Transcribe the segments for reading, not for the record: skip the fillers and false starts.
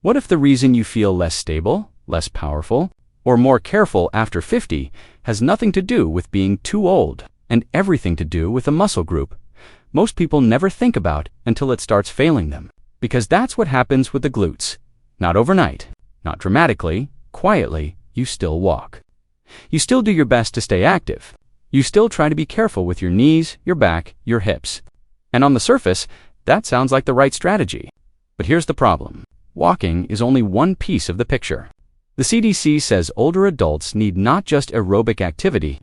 What if the reason you feel less stable, less powerful, or more careful after 50 has nothing to do with being too old and everything to do with a muscle group most people never think about until it starts failing them? Because that's what happens with the glutes. Not overnight, not dramatically, quietly, you still walk. You still do your best to stay active. You still try to be careful with your knees, your back, your hips. And on the surface, that sounds like the right strategy. But here's the problem. Walking is only one piece of the picture. The CDC says older adults need not just aerobic activity,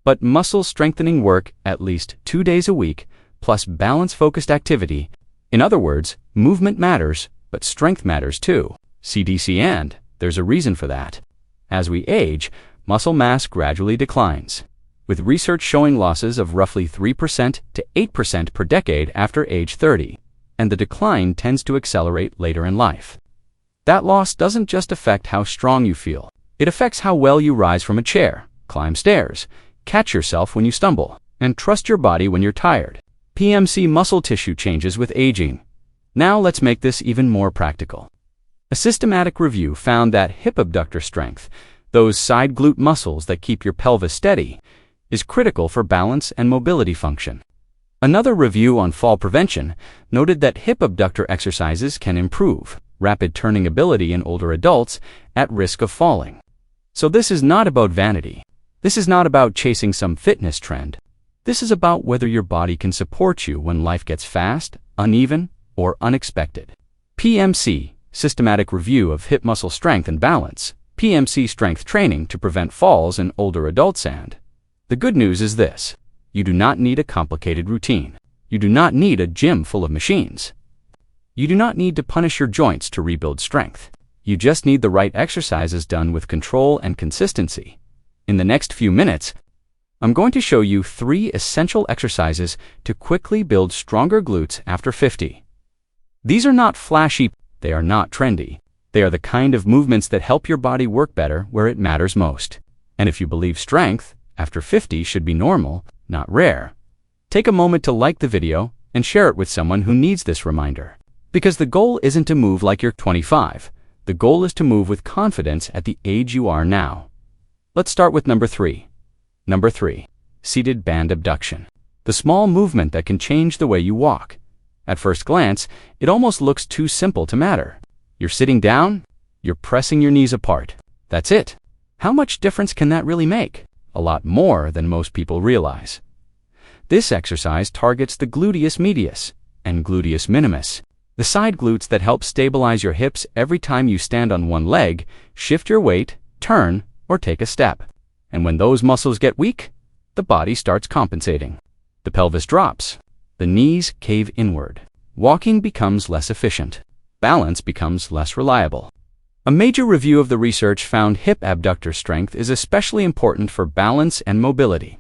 but muscle-strengthening work at least 2 days a week, plus balance-focused activity. In other words, movement matters, but strength matters too. CDC, and there's a reason for that. As we age, muscle mass gradually declines, with research showing losses of roughly 3% to 8% per decade after age 30, and the decline tends to accelerate later in life. That loss doesn't just affect how strong you feel. It affects how well you rise from a chair, climb stairs, catch yourself when you stumble, and trust your body when you're tired. PMC muscle tissue changes with aging. Now let's make this even more practical. A systematic review found that hip abductor strength, those side glute muscles that keep your pelvis steady, is critical for balance and mobility function. Another review on fall prevention noted that hip abductor exercises can improve rapid turning ability in older adults at risk of falling. So this is not about vanity. This is not about chasing some fitness trend. This is about whether your body can support you when life gets fast, uneven, or unexpected. PMC, Systematic Review of Hip Muscle Strength and Balance, PMC strength training to prevent falls in older adults. And the good news is this: you do not need a complicated routine. You do not need a gym full of machines. You do not need to punish your joints to rebuild strength. You just need the right exercises done with control and consistency. In the next few minutes, I'm going to show you 3 essential exercises to quickly build stronger glutes after 50. These are not flashy, they are not trendy. They are the kind of movements that help your body work better where it matters most. And if you believe strength after 50 should be normal, not rare, take a moment to like the video and share it with someone who needs this reminder. Because the goal isn't to move like you're 25. The goal is to move with confidence at the age you are now. Let's start with number 3. Number 3, seated band abduction. The small movement that can change the way you walk. At first glance, it almost looks too simple to matter. You're sitting down, you're pressing your knees apart. That's it. How much difference can that really make? A lot more than most people realize. This exercise targets the gluteus medius and gluteus minimus, the side glutes that help stabilize your hips every time you stand on one leg, shift your weight, turn, or take a step. And when those muscles get weak, the body starts compensating. The pelvis drops. The knees cave inward. Walking becomes less efficient. Balance becomes less reliable. A major review of the research found hip abductor strength is especially important for balance and mobility,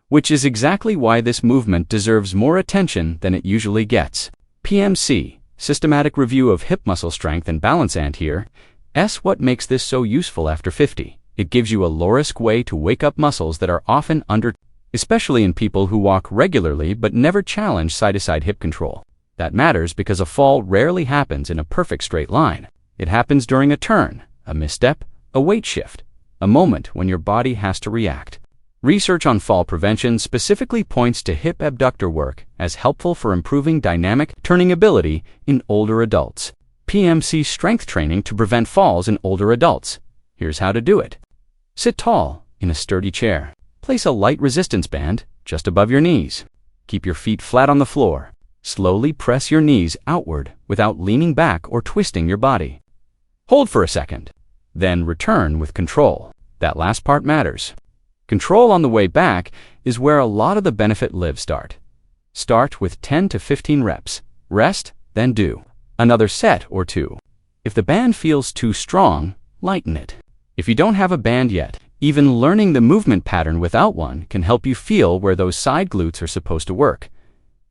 which is exactly why this movement deserves more attention than it usually gets. PMC, Systematic Review of Hip Muscle Strength and Balance. And here, what makes this so useful after 50. It gives you a low-risk way to wake up muscles that are often under, especially in people who walk regularly but never challenge side-to-side hip control. That matters because a fall rarely happens in a perfect straight line. It happens during a turn, a misstep, a weight shift, a moment when your body has to react. Research on fall prevention specifically points to hip abductor work as helpful for improving dynamic turning ability in older adults. PMC strength training to prevent falls in older adults. Here's how to do it. Sit tall in a sturdy chair. Place a light resistance band just above your knees. Keep your feet flat on the floor. Slowly press your knees outward without leaning back or twisting your body. Hold for a second. Then return with control. That last part matters. Control on the way back is where a lot of the benefit lives. Start with 10 to 15 reps. Rest, then do another set or 2. If the band feels too strong, lighten it. If you don't have a band yet, even learning the movement pattern without one can help you feel where those side glutes are supposed to work.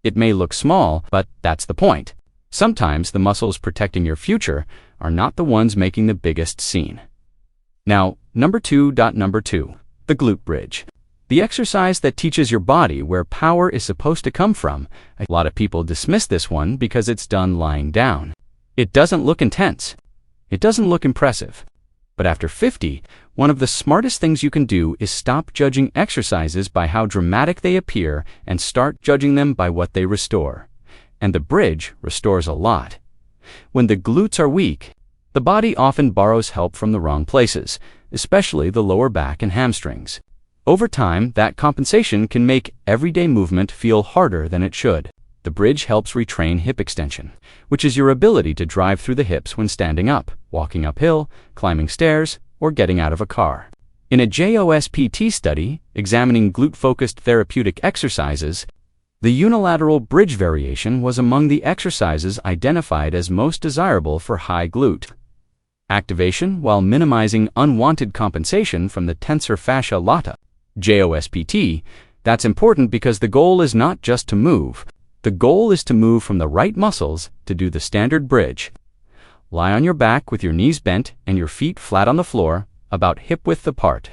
It may look small, but that's the point. Sometimes the muscles protecting your future are not the ones making the biggest scene. Now, number 2, the glute bridge. The exercise that teaches your body where power is supposed to come from. A lot of people dismiss this one because it's done lying down. It doesn't look intense. It doesn't look impressive. But after 50, one of the smartest things you can do is stop judging exercises by how dramatic they appear and start judging them by what they restore. And the bridge restores a lot. When the glutes are weak, the body often borrows help from the wrong places, especially the lower back and hamstrings. Over time, that compensation can make everyday movement feel harder than it should. The bridge helps retrain hip extension, which is your ability to drive through the hips when standing up, walking uphill, climbing stairs, or getting out of a car. In a JOSPT study examining glute-focused therapeutic exercises, the unilateral bridge variation was among the exercises identified as most desirable for high glute activation while minimizing unwanted compensation from the tensor fascia lata. JOSPT, that's important because the goal is not just to move. The goal is to move from the right muscles to do the standard bridge. Lie on your back with your knees bent and your feet flat on the floor, about hip-width apart.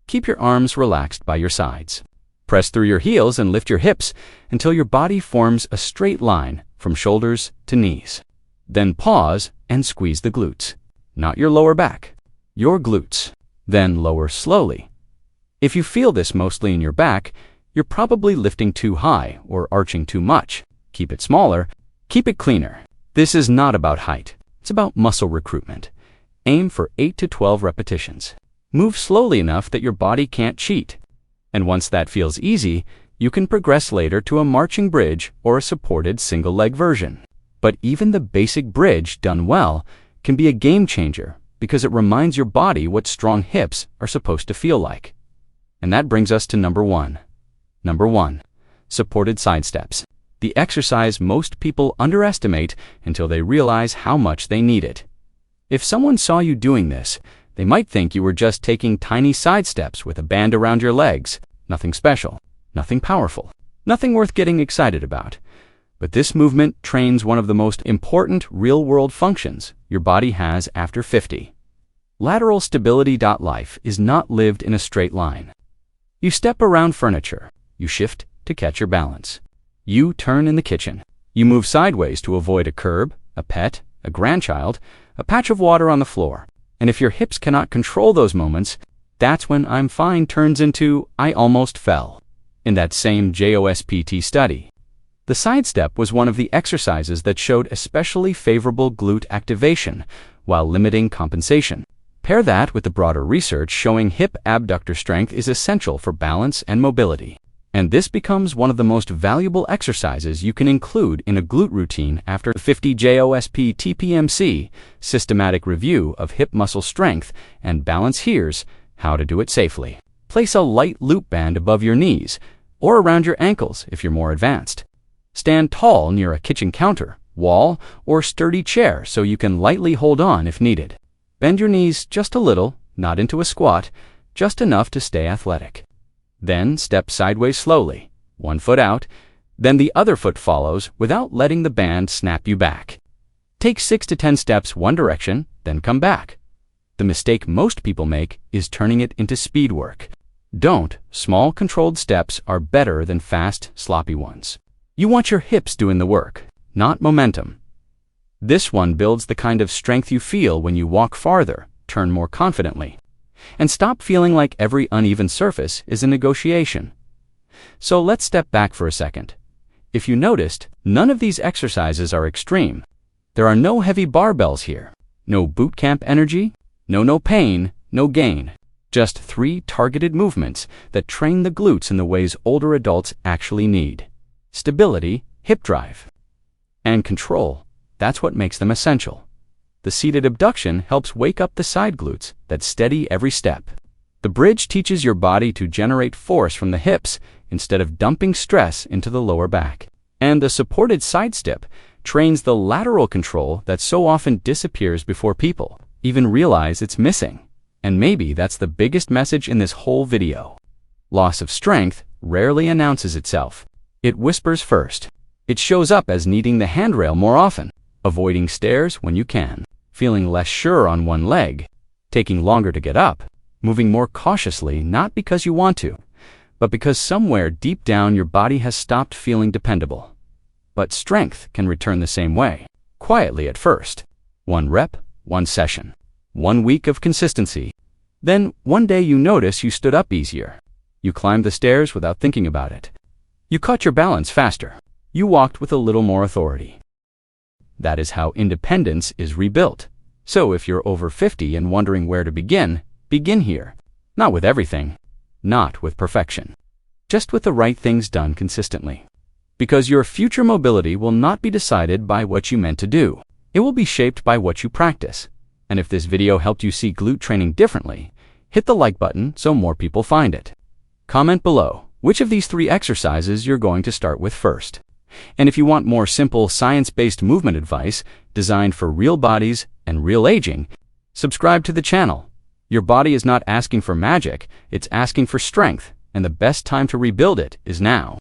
Keep your arms relaxed by your sides. Press through your heels and lift your hips until your body forms a straight line from shoulders to knees. Then pause and squeeze the glutes. Not your lower back, your glutes. Then lower slowly. If you feel this mostly in your back, you're probably lifting too high or arching too much. Keep it smaller, keep it cleaner. This is not about height, it's about muscle recruitment. Aim for 8 to 12 repetitions. Move slowly enough that your body can't cheat. And once that feels easy, you can progress later to a marching bridge or a supported single leg version. But even the basic bridge done well can be a game changer because it reminds your body what strong hips are supposed to feel like. And that brings us to number 1. Number 1. Supported side steps. The exercise most people underestimate until they realize how much they need it. If someone saw you doing this, they might think you were just taking tiny side steps with a band around your legs. Nothing special, nothing powerful, nothing worth getting excited about. But this movement trains one of the most important real-world functions your body has after 50. Lateral stability. Life is not lived in a straight line. You step around furniture. You shift to catch your balance. You turn in the kitchen. You move sideways to avoid a curb, a pet, a grandchild, a patch of water on the floor. And if your hips cannot control those moments, that's when I'm fine turns into I almost fell. In that same JOSPT study, the side step was one of the exercises that showed especially favorable glute activation while limiting compensation. Pair that with the broader research showing hip abductor strength is essential for balance and mobility. And this becomes one of the most valuable exercises you can include in a glute routine after 50. JOSPT systematic review of hip muscle strength and balance. Here's how to do it safely. Place a light loop band above your knees or around your ankles if you're more advanced. Stand tall near a kitchen counter, wall, or sturdy chair so you can lightly hold on if needed. Bend your knees just a little, not into a squat, just enough to stay athletic. Then step sideways slowly, one foot out, then the other foot follows without letting the band snap you back. Take 6 to 10 steps one direction, then come back. The mistake most people make is turning it into speed work. Don't. Small controlled steps are better than fast, sloppy ones. You want your hips doing the work, not momentum. This one builds the kind of strength you feel when you walk farther, turn more confidently, and stop feeling like every uneven surface is a negotiation. So let's step back for a second. If you noticed, none of these exercises are extreme. There are no heavy barbells here, no boot camp energy, no pain, no gain. Just 3 targeted movements that train the glutes in the ways older adults actually need. Stability, hip drive, and control. That's what makes them essential. The seated abduction helps wake up the side glutes that steady every step. The bridge teaches your body to generate force from the hips instead of dumping stress into the lower back. And the supported side step trains the lateral control that so often disappears before people even realize it's missing. And maybe that's the biggest message in this whole video. Loss of strength rarely announces itself. It whispers first. It shows up as needing the handrail more often, avoiding stairs when you can, feeling less sure on one leg, taking longer to get up, moving more cautiously not because you want to, but because somewhere deep down your body has stopped feeling dependable. But strength can return the same way, quietly at first. 1 rep, one session, 1 week of consistency. Then, one day you notice you stood up easier. You climbed the stairs without thinking about it. You caught your balance faster. You walked with a little more authority. That is how independence is rebuilt. So if you're over 50 and wondering where to begin, begin here. Not with everything. Not with perfection. Just with the right things done consistently. Because your future mobility will not be decided by what you meant to do. It will be shaped by what you practice. And if this video helped you see glute training differently, hit the like button so more people find it. Comment below which of these 3 exercises you're going to start with first. And if you want more simple, science-based movement advice designed for real bodies and real aging, subscribe to the channel. Your body is not asking for magic, it's asking for strength, and the best time to rebuild it is now.